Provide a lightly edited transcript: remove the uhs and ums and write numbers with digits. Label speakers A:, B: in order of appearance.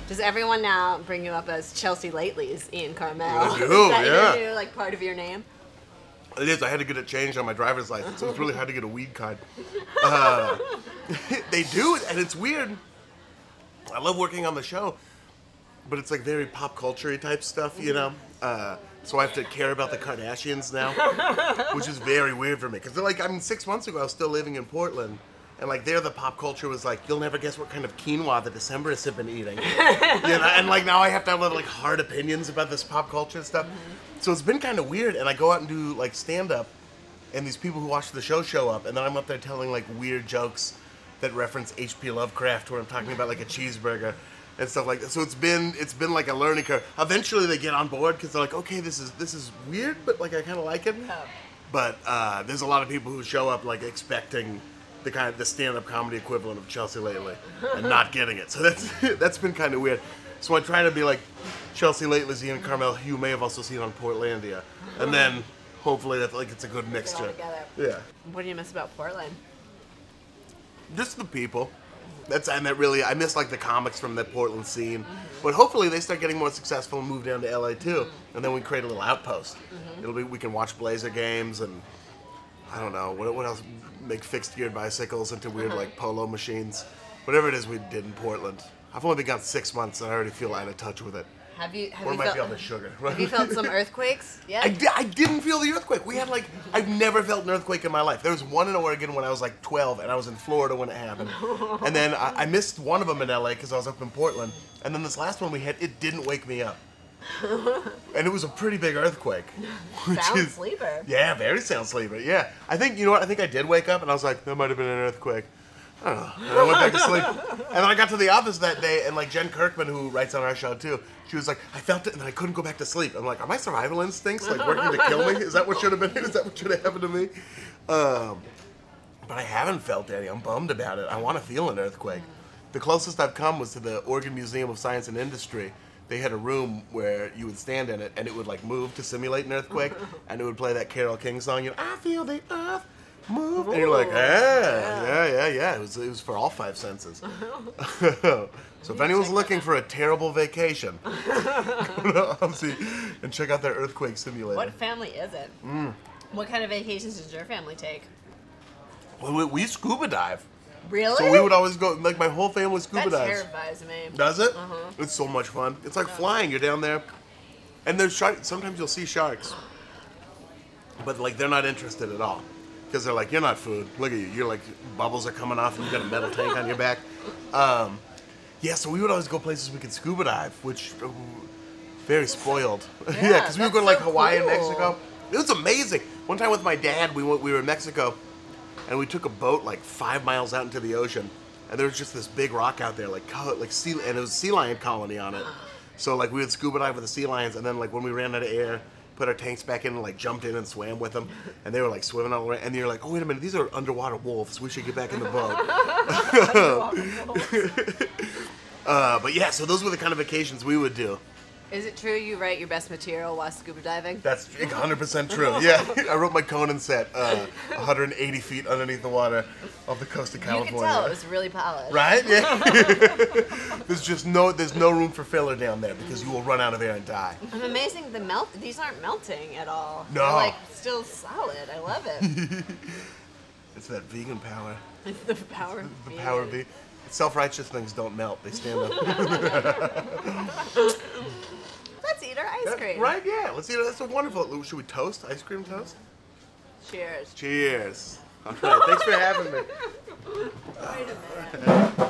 A: Does everyone now bring you up as Chelsea Lately's Ian Karmel?
B: I do,
A: Is that
B: yeah.
A: your new, like, part of your name?
B: It is. I had to get it changed on my driver's license. So it's really hard to get a weed card. They do, and it's weird. I love working on the show, but it's like very pop culture-y type stuff, you know? So I have to care about the Kardashians now, which is very weird for me. Because, like, I mean, 6 months ago, I was still living in Portland. And, like, there the pop culture was like, you'll never guess what kind of quinoa the Decemberists have been eating. You know? And, like, now I have to have, like, hard opinions about this pop culture stuff. So it's been kind of weird. And I go out and do, like, stand-up. And these people who watch the show up. And then I'm up there telling, like, weird jokes that reference H.P. Lovecraft, where I'm talking about, like, a cheeseburger and stuff like that. So it's been like a learning curve. Eventually they get on board because they're like, okay, this is weird, but, like, I kind of like it.
A: Yeah.
B: But there's a lot of people who show up, like, expecting the stand-up comedy equivalent of Chelsea Lately and not getting it. So that's been kind of weird. So I try to be like Chelsea Lately's Ian Karmel, who you may have also seen on Portlandia, and then hopefully that's like it's a good mixture. Yeah.
A: What do you miss about Portland?
B: Just the people. I miss like the comics from the Portland scene. But hopefully they start getting more successful and move down to LA too, and then we create a little outpost. We can watch Blazer games and I don't know what else. Make fixed geared bicycles into weird like polo machines. Whatever it is we did in Portland. I've only been gone 6 months and I already feel out of touch with it.
A: Have you
B: Be all the sugar.
A: Have you felt some earthquakes? Yeah.
B: I didn't feel the earthquake. We had like I've never felt an earthquake in my life. There was one in Oregon when I was like 12 and I was in Florida when it happened. And then I missed one of them in LA because I was up in Portland. And then this last one we had, it didn't wake me up. And it was a pretty big earthquake.
A: Sound sleeper.
B: Yeah, very sound sleeper. Yeah. I think, you know what, I think I did wake up and I was like, that might have been an earthquake. I don't know. And I went back to sleep. And then I got to the office that day and like Jen Kirkman, who writes on our show too, she was like, I felt it and then I couldn't go back to sleep. I'm like, are my survival instincts like working to kill me? Is that what should have been? Is that what should have happened to me? But I haven't felt any. I'm bummed about it. I want to feel an earthquake. The closest I've come was to the Oregon Museum of Science and Industry. They had a room where you would stand in it and it would like move to simulate an earthquake and it would play that Carole King song, you know, I feel the earth move. And you're like, yeah. It was for all 5 senses. So if anyone's looking for a terrible vacation, go to see and check out their earthquake simulator.
A: What family is it? What kind of vacations does your family take?
B: Well, we scuba dive.
A: Really?
B: So we would always go, like my whole family scuba dives.
A: That terrifies me.
B: Does it? It's so much fun. It's like flying. You're down there, and there's sharks. Sometimes you'll see sharks, but like they're not interested at all because they're like, you're not food. Look at you. You're like bubbles are coming off, and you got a metal tank on your back. Yeah. So we would always go places we could scuba dive, which very spoiled. Yeah, because we would go to like Hawaii and Mexico. It was amazing. One time with my dad, we were in Mexico. And we took a boat like 5 miles out into the ocean, and there was just this big rock out there, and it was a sea lion colony on it. So like we would scuba dive with the sea lions, and then like when we ran out of air, put our tanks back in and like jumped in and swam with them, and they were like swimming all around. And you're like, oh wait a minute, these are underwater wolves. We should get back in the boat. But yeah, so those were the kind of vacations we would do.
A: Is it true you write your best material while scuba diving?
B: That's 100% true. Yeah, I wrote my Conan set 180 feet underneath the water off the coast of California.
A: You can tell it was really polished.
B: Right? Yeah. There's no room for filler down there because you will run out of air and die.
A: I'm amazing. These aren't melting at all.
B: No.
A: They're like still solid. I love it.
B: It's that vegan power.
A: It's the power of
B: The power of vegan. Self-righteous things don't melt. They stand up.
A: Let's eat our ice cream.
B: Right? Yeah. Let's eat it. That's a wonderful. Should we toast? Ice cream toast?
A: Cheers.
B: Cheers. All right. Thanks for having me.
A: Wait a minute.